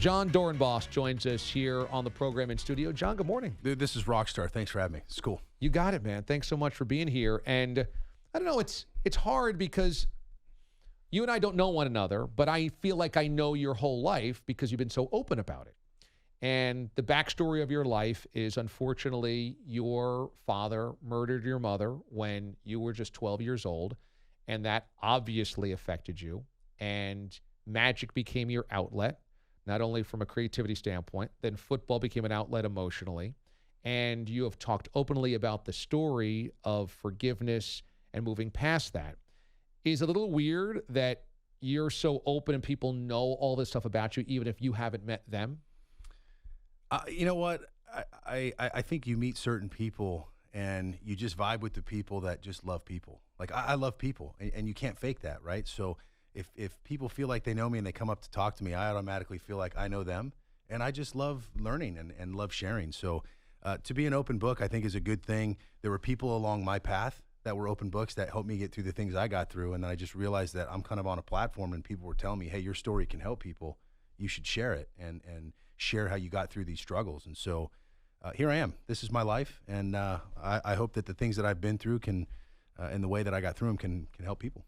Jon Dorenbos joins us here on the program in studio. John, good morning. Dude, this is Rockstar. Thanks for having me. It's cool. You got it, man. Thanks so much for being here. And I don't know, it's hard because you and I don't know one another, but I feel like I know your whole life because you've been so open about it. And the backstory of your life is, unfortunately, your father murdered your mother when you were just 12 years old, and that obviously affected you. And magic became your outlet, not only from a creativity standpoint, then football became an outlet emotionally. And you have talked openly about the story of forgiveness and moving past that. Is it a little weird that you're so open and people know all this stuff about you, even if you haven't met them? You know what? I think you meet certain people and you just vibe with the people that just love people. Like, I love people, and you can't fake that, right? So if people feel like they know me and they come up to talk to me, I automatically feel like I know them. And I just love learning and love sharing. So to be an open book, I think, is a good thing. There were people along my path that were open books that helped me get through the things I got through. And then I just realized that I'm kind of on a platform and people were telling me, hey, your story can help people. You should share it and share how you got through these struggles. And so here I am. This is my life. And I hope that the things that I've been through can, and the way that I got through them can help people.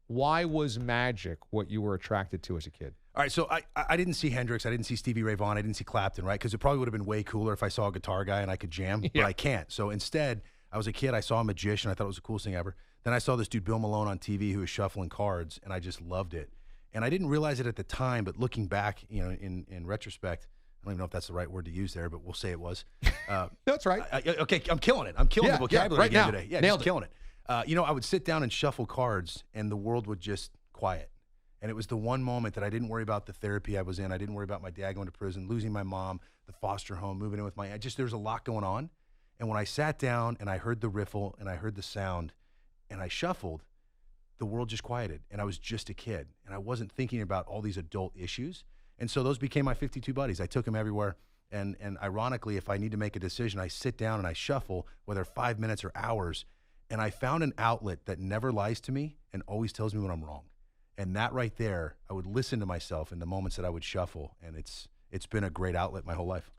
Why was magic what you were attracted to as a kid? All right, so I didn't see Hendrix, I didn't see Stevie Ray Vaughan, I didn't see Clapton, right? Because it probably would have been way cooler if I saw a guitar guy and I could jam, but I can't. So instead, I was a kid, I saw a magician, I thought it was the coolest thing ever. Then I saw this dude, Bill Malone, on TV who was shuffling cards, and I just loved it. And I didn't realize it at the time, but looking back, you know, in retrospect, I don't even know if that's the right word to use there, but we'll say it was. That's right. Okay, I'm killing it. I'm killing the vocabulary right now. today. Yeah, Nailed just killing it. You know, I would sit down and shuffle cards, and the world would just quiet. And it was the one moment that I didn't worry about the therapy I was in. I didn't worry about my dad going to prison, losing my mom, the foster home, moving in with my aunt. Just, there's a lot going on. And when I sat down and I heard the riffle and I heard the sound and I shuffled, the world just quieted. And I was just a kid. And I wasn't thinking about all these adult issues. And so those became my 52 buddies. I took them everywhere. And ironically, if I need to make a decision, I sit down and I shuffle, whether 5 minutes or hours. And I found an outlet that never lies to me and always tells me when I'm wrong. And that right there, I would listen to myself in the moments that I would shuffle, and it's been a great outlet my whole life.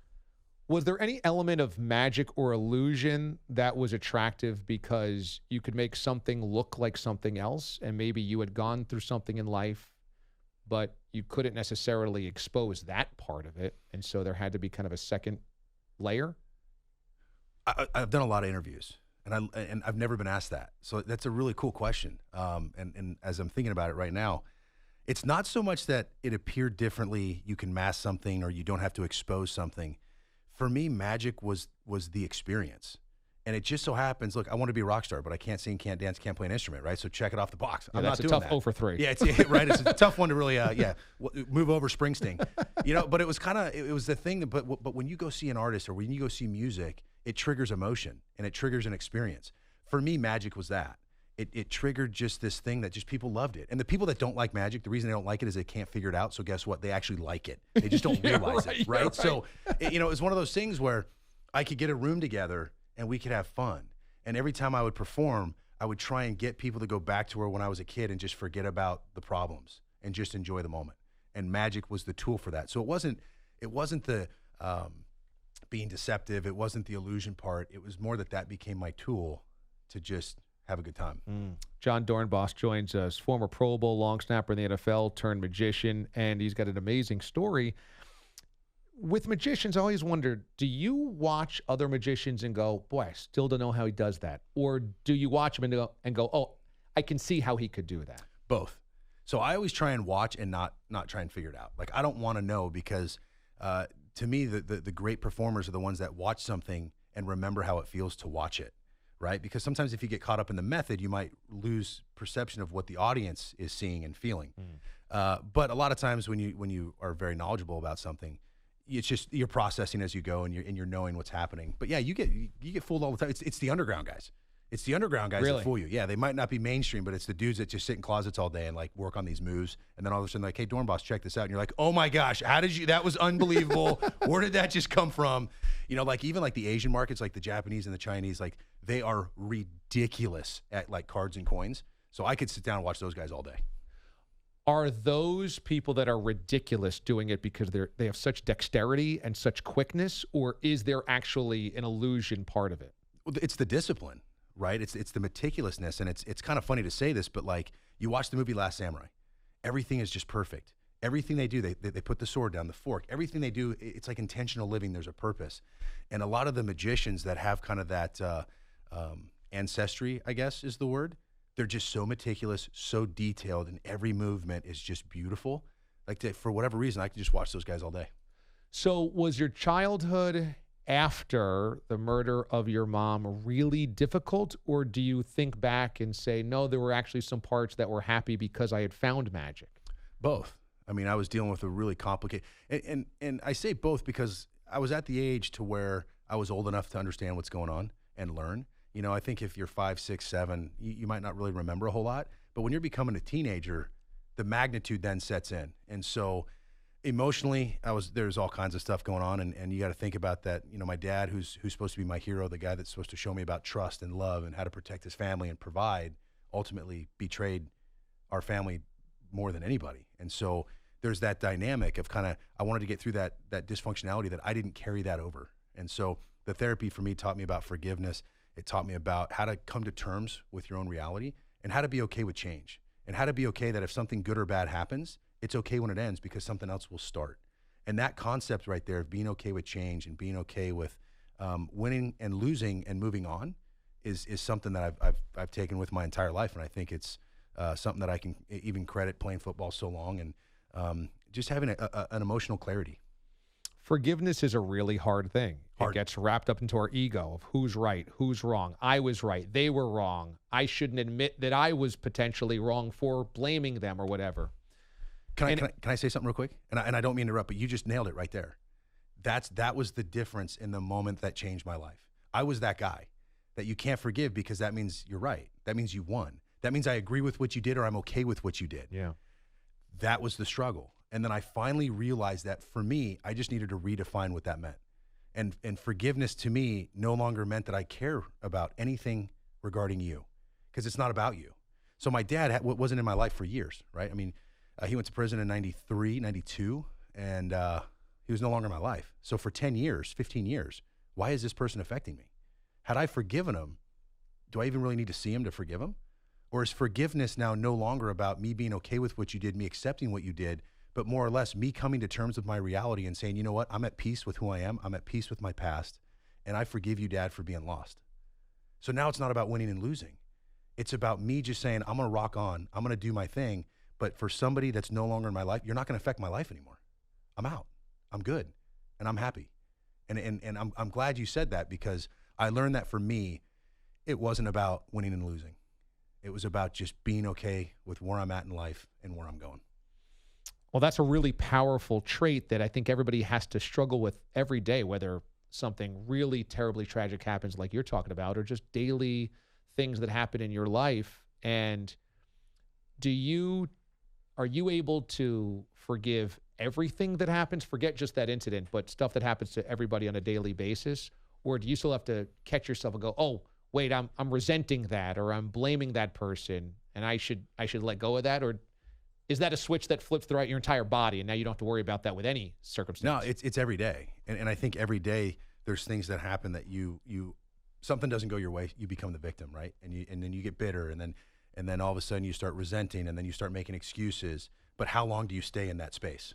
Was there any element of magic or illusion that was attractive because you could make something look like something else, and maybe you had gone through something in life, but you couldn't necessarily expose that part of it, and so there had to be kind of a second layer? I've done a lot of interviews. And I've never been asked that. So that's a really cool question. And as I'm thinking about it right now, it's not so much that it appeared differently, you can mask something or you don't have to expose something. For me, magic was the experience. And it just so happens, look, I want to be a rock star, but I can't sing, can't dance, can't play an instrument, right? So check it off the box. Yeah, I'm that's not a doing tough that. 0 for 3. Yeah, right. It's a tough one to really, move over Springsteen. You know, but it was kind of, it was the thing that, but when you go see an artist or when you go see music, it triggers emotion and it triggers an experience. For me, magic was that. It triggered just this thing that just people loved it. And the people that don't like magic, the reason they don't like it is they can't figure it out. So guess what? They actually like it. They just don't realize it, right? So, you know, it was one of those things where I could get a room together and we could have fun. And every time I would perform, I would try and get people to go back to where when I was a kid and just forget about the problems and just enjoy the moment. And magic was the tool for that. So it wasn't the being deceptive. It wasn't the illusion part. It was more that became my tool to just have a good time. Jon Dorenbos joins us, former Pro Bowl long snapper in the NFL turned magician, and he's got an amazing story. With magicians, I always wondered, do you watch other magicians and go, boy, I still don't know how he does that? Or do you watch him and go, oh, I can see how he could do that? Both. So I always try and watch and not try and figure it out. Like, I don't want to know because to me, the great performers are the ones that watch something and remember how it feels to watch it, right? Because sometimes if you get caught up in the method, you might lose perception of what the audience is seeing and feeling. But a lot of times when you are very knowledgeable about something, it's just you're processing as you go and you're knowing what's happening. But yeah, you get fooled all the time. It's the underground guys. It's the underground guys Really? that fool you. Yeah, they might not be mainstream, but it's the dudes that just sit in closets all day and like work on these moves. And then all of a sudden, like, hey, Dorenbos, check this out. And you're like, oh my gosh, how did you? That was unbelievable. Where did that just come from? You know, like even like the Asian markets, like the Japanese and the Chinese, like they are ridiculous at like cards and coins. So I could sit down and watch those guys all day. Are those people that are ridiculous doing it because they have such dexterity and such quickness, or is there actually an illusion part of it? Well, it's the discipline, right? It's the meticulousness, and it's kind of funny to say this, but like you watch the movie Last Samurai, everything is just perfect. Everything they do, they put the sword down, the fork. Everything they do, it's like intentional living. There's a purpose, and a lot of the magicians that have kind of that ancestry, I guess is the word. They're just so meticulous, so detailed, and every movement is just beautiful. Like for whatever reason, I can just watch those guys all day. So was your childhood after the murder of your mom really difficult, or do you think back and say, no, there were actually some parts that were happy because I had found magic? Both. I mean, I was dealing with a really complicated, and I say both because I was at the age to where I was old enough to understand what's going on and learn. You know, I think if you're 5, 6, 7, you might not really remember a whole lot. But when you're becoming a teenager, the magnitude then sets in. And so emotionally, there's all kinds of stuff going on. And you got to think about that. You know, my dad, who's supposed to be my hero, the guy that's supposed to show me about trust and love and how to protect his family and provide, ultimately betrayed our family more than anybody. And so there's that dynamic of kind of, I wanted to get through that dysfunctionality that I didn't carry that over. And so the therapy for me taught me about forgiveness. It taught me about how to come to terms with your own reality and how to be okay with change and how to be okay that if something good or bad happens, it's okay when it ends because something else will start. And that concept right there of being okay with change and being okay with winning and losing and moving on is something that I've taken with my entire life. And I think it's something that I can even credit playing football so long and just having an emotional clarity. Forgiveness is a really hard thing. It gets wrapped up into our ego of who's right, who's wrong. I was right. They were wrong. I shouldn't admit that I was potentially wrong for blaming them or whatever. Can I say something real quick? And I don't mean to interrupt, but you just nailed it right there. That was the difference in the moment that changed my life. I was that guy that you can't forgive because that means you're right. That means you won. That means I agree with what you did or I'm okay with what you did. Yeah. That was the struggle. And then I finally realized that for me, I just needed to redefine what that meant. And forgiveness to me no longer meant that I care about anything regarding you because it's not about you. So my dad wasn't in my life for years, right? I mean, he went to prison in 93, 92, and he was no longer in my life. So for 10 years, 15 years, why is this person affecting me? Had I forgiven him, do I even really need to see him to forgive him? Or is forgiveness now no longer about me being okay with what you did, me accepting what you did, but more or less me coming to terms with my reality and saying, you know what, I'm at peace with who I am. I'm at peace with my past. And I forgive you, Dad, for being lost. So now it's not about winning and losing. It's about me just saying, I'm going to rock on. I'm going to do my thing. But for somebody that's no longer in my life, you're not going to affect my life anymore. I'm out. I'm good. And I'm happy. And I'm glad you said that because I learned that for me, it wasn't about winning and losing. It was about just being okay with where I'm at in life and where I'm going. Well, that's a really powerful trait that I think everybody has to struggle with every day, whether something really terribly tragic happens like you're talking about or just daily things that happen in your life. And are you able to forgive everything that happens? Forget just that incident, but stuff that happens to everybody on a daily basis? Or do you still have to catch yourself and go, oh, wait, I'm resenting that or I'm blaming that person and I should let go of that? Or is that a switch that flips throughout your entire body and now you don't have to worry about that with any circumstance? No, it's every day. And I think every day there's things that happen that you something doesn't go your way, you become the victim, right? And then you get bitter and then all of a sudden you start resenting and then you start making excuses. But how long do you stay in that space?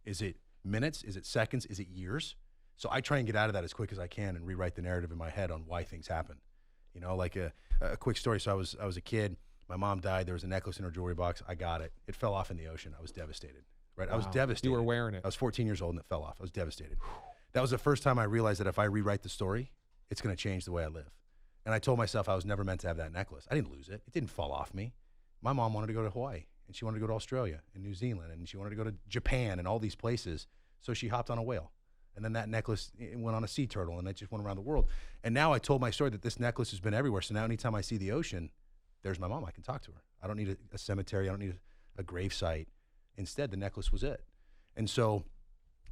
Is it minutes? Is it seconds? Is it years? So I try and get out of that as quick as I can and rewrite the narrative in my head on why things happen. You know, like a quick story. So I was a kid. My mom died. There was a necklace in her jewelry box. I got it. It fell off in the ocean. I was devastated, right? Wow. I was devastated. You were wearing it. I was 14 years old and it fell off. I was devastated. That was the first time I realized that if I rewrite the story, it's going to change the way I live. And I told myself I was never meant to have that necklace. I didn't lose it. It didn't fall off me. My mom wanted to go to Hawaii and she wanted to go to Australia and New Zealand and she wanted to go to Japan and all these places. So she hopped on a whale. And then that necklace went on a sea turtle and it just went around the world. And now I told my story that this necklace has been everywhere. So now anytime I see the ocean, there's my mom. I can talk to her. I don't need a cemetery. I don't need a grave site. Instead, the necklace was it. And so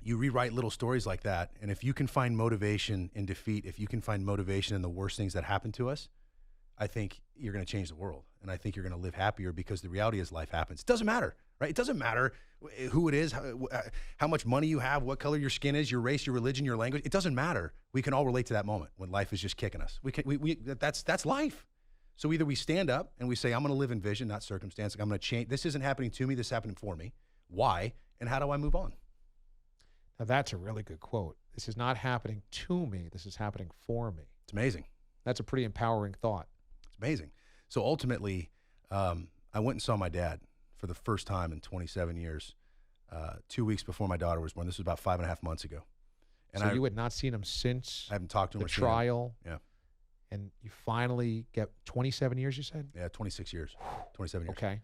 you rewrite little stories like that. And if you can find motivation in defeat, if you can find motivation in the worst things that happen to us, I think you're going to change the world. And I think you're going to live happier because the reality is life happens. It doesn't matter, right? It doesn't matter who it is, how much money you have, what color your skin is, your race, your religion, your language. It doesn't matter. We can all relate to that moment when life is just kicking us. That's life. So either we stand up and we say, I'm going to live in vision, not circumstance. Like, I'm going to change. This isn't happening to me. This is happening for me. Why? And how do I move on? Now, that's a really good quote. This is not happening to me. This is happening for me. It's amazing. That's a pretty empowering thought. It's amazing. So ultimately, I went and saw my dad for the first time in 27 years, 2 weeks before my daughter was born. This was about 5.5 months ago. And so you had not seen him since I haven't talked to him the or seen trial? him. Yeah. And you finally get 27 years, you said? Yeah, 26 years, 27 years. Okay.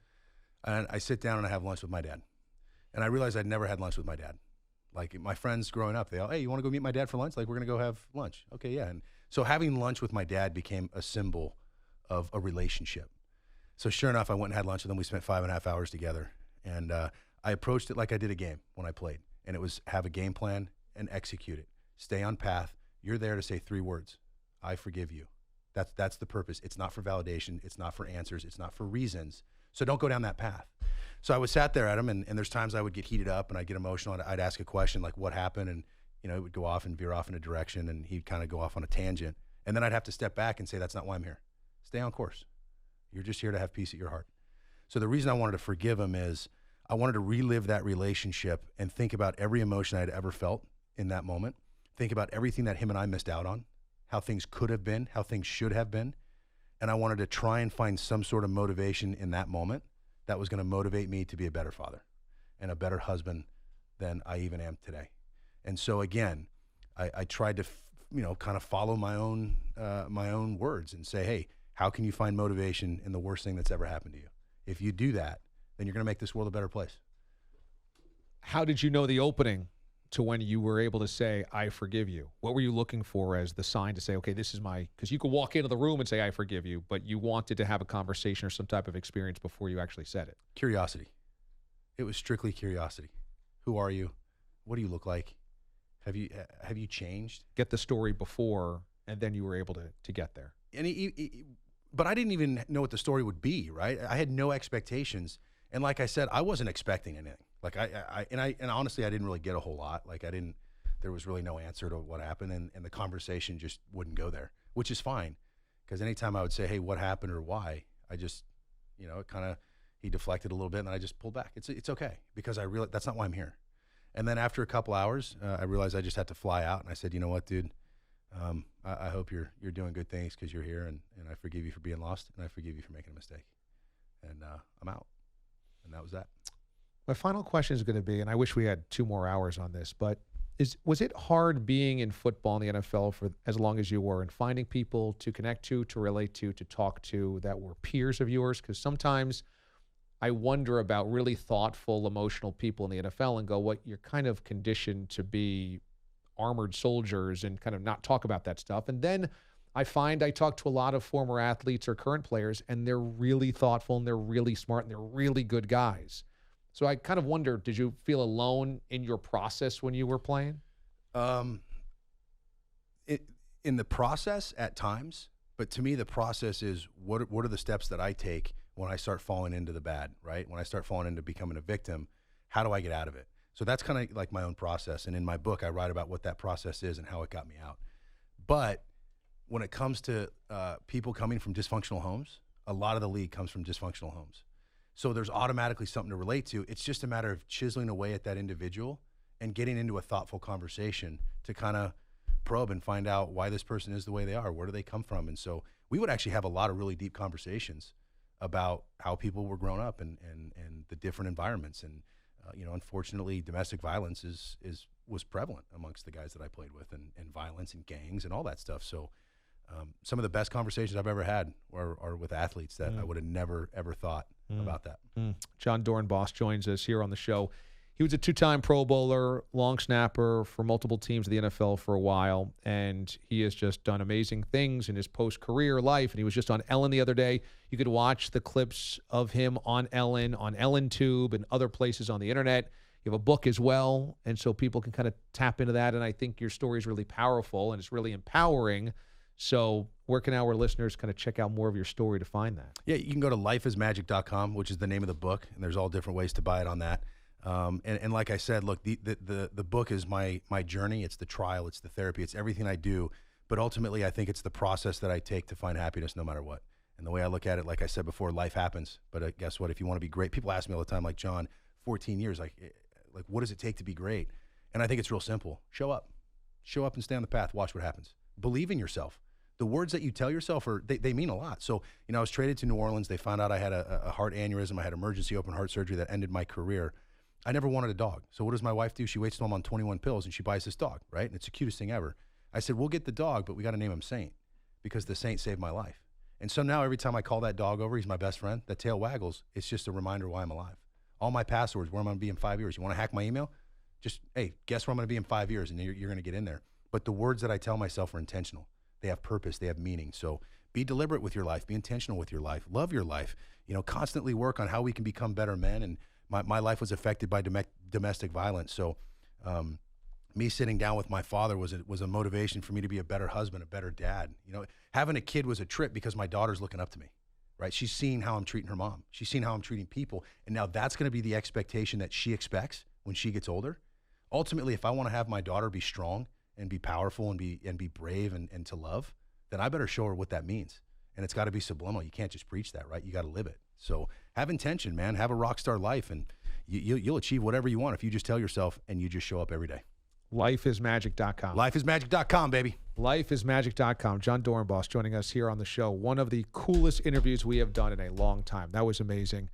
And I sit down and I have lunch with my dad. And I realized I'd never had lunch with my dad. Like, my friends growing up, they all, hey, you want to go meet my dad for lunch? Like, we're going to go have lunch. Okay, yeah. And so having lunch with my dad became a symbol of a relationship. So sure enough, I went and had lunch with him. We spent 5.5 hours together. And I approached it like I did a game when I played. And it was have a game plan and execute it. Stay on path. You're there to say 3 words. I forgive you. That's the purpose. It's not for validation. It's not for answers. It's not for reasons. So don't go down that path. So I was sat there at him, and there's times I would get heated up and I'd get emotional. I'd ask a question like, what happened? And, you know, it would go off and veer off in a direction, and he'd kind of go off on a tangent. And then I'd have to step back and say, that's not why I'm here. Stay on course. You're just here to have peace at your heart. So the reason I wanted to forgive him is I wanted to relive that relationship and think about every emotion I'd ever felt in that moment. Think about everything that him and I missed out on, how things could have been, how things should have been. And I wanted to try and find some sort of motivation in that moment that was going to motivate me to be a better father and a better husband than I even am today. And so again, I tried to, kind of follow my own words and say, hey, how can you find motivation in the worst thing that's ever happened to you? If you do that, then you're going to make this world a better place. How did you know the opening to when you were able to say, I forgive you? What were you looking for as the sign to say, okay, this is because you could walk into the room and say, I forgive you, but you wanted to have a conversation or some type of experience before you actually said it? Curiosity. It was strictly curiosity. Who are you? What do you look like? Have you changed? Get the story before, and then you were able to get there. And but I didn't even know what the story would be, right? I had no expectations. And like I said, I wasn't expecting anything. Like and honestly, I didn't really get a whole lot. Like there was really no answer to what happened, and the conversation just wouldn't go there, which is fine. Because anytime I would say, hey, what happened or why, I just, he deflected a little bit and I just pulled back. It's okay, because I realized that's not why I'm here. And then after a couple hours, I realized I just had to fly out, and I said, you know what, dude, I hope you're doing good things because you're here, and I forgive you for being lost, and I forgive you for making a mistake. And I'm out. And that was that. My final question is going to be, and I wish we had 2 more hours on this, but was it hard being in football in the NFL for as long as you were, and finding people to connect to relate to talk to that were peers of yours? Because sometimes I wonder about really thoughtful, emotional people in the NFL and go, what you're kind of conditioned to be armored soldiers and kind of not talk about that stuff. And then I find I talk to a lot of former athletes or current players, and they're really thoughtful and they're really smart and they're really good guys. So I kind of wonder, did you feel alone in your process when you were playing? In the process at times, but to me the process is what are the steps that I take when I start falling into the bad, right? When I start falling into becoming a victim, how do I get out of it? So that's kind of like my own process. And in my book, I write about what that process is and how it got me out. But when it comes to people coming from dysfunctional homes, a lot of the league comes from dysfunctional homes. So there's automatically something to relate to. It's just a matter of chiseling away at that individual and getting into a thoughtful conversation to kind of probe and find out why this person is the way they are. Where do they come from? And so we would actually have a lot of really deep conversations about how people were grown up and the different environments. And, unfortunately, domestic violence was prevalent amongst the guys that I played with, and violence and gangs and all that stuff. So some of the best conversations I've ever had are with athletes that I would have never, ever thought about that. Jon Dorenbos joins us here on the show. He was a 2-time Pro Bowler, long snapper for multiple teams of the NFL for a while, and he has just done amazing things in his post-career life. And he was just on Ellen the other day. You could watch the clips of him on Ellen Tube, and other places on the internet. You have a book as well, and so people can kind of tap into that. And I think your story is really powerful, and it's really empowering So where can our listeners kind of check out more of your story to find that? Yeah, you can go to lifeismagic.com, which is the name of the book, and there's all different ways to buy it on that. And like I said, look, the book is my journey. It's the trial. It's the therapy. It's everything I do. But ultimately, I think it's the process that I take to find happiness no matter what. And the way I look at it, like I said before, life happens. But guess what? If you want to be great, people ask me all the time, like, Jon, 14 years, like what does it take to be great? And I think it's real simple. Show up. Show up and stay on the path. Watch what happens. Believe in yourself. The words that you tell yourself, they mean a lot. So, I was traded to New Orleans. They found out I had a heart aneurysm. I had emergency open heart surgery that ended my career. I never wanted a dog. So what does my wife do? She waits till I'm on 21 pills and she buys this dog, right? And it's the cutest thing ever. I said, we'll get the dog, but we got to name him Saint because the Saint saved my life. And so now every time I call that dog over, he's my best friend, that tail waggles, it's just a reminder why I'm alive. All my passwords, where I'm going to be in 5 years. You want to hack my email? Just, hey, guess where I'm going to be in 5 years, and you're going to get in there. But the words that I tell myself are intentional. They have purpose. They have meaning. So be deliberate with your life. Be intentional with your life. Love your life. Constantly work on how we can become better men. And my life was affected by domestic violence. So me sitting down with my father was a motivation for me to be a better husband, a better dad. Having a kid was a trip because my daughter's looking up to me, right? She's seen how I'm treating her mom. She's seen how I'm treating people. And now that's going to be the expectation that she expects when she gets older. Ultimately, if I want to have my daughter be strong and be powerful and be brave and to love, then I better show her what that means. And it's got to be subliminal. You can't just preach that, right? You got to live it. So have intention, man. Have a rock star life, and you'll achieve whatever you want if you just tell yourself and you just show up every day. Lifeismagic.com. Lifeismagic.com, baby. Lifeismagic.com. Jon Dorenbos joining us here on the show. One of the coolest interviews we have done in a long time. That was amazing.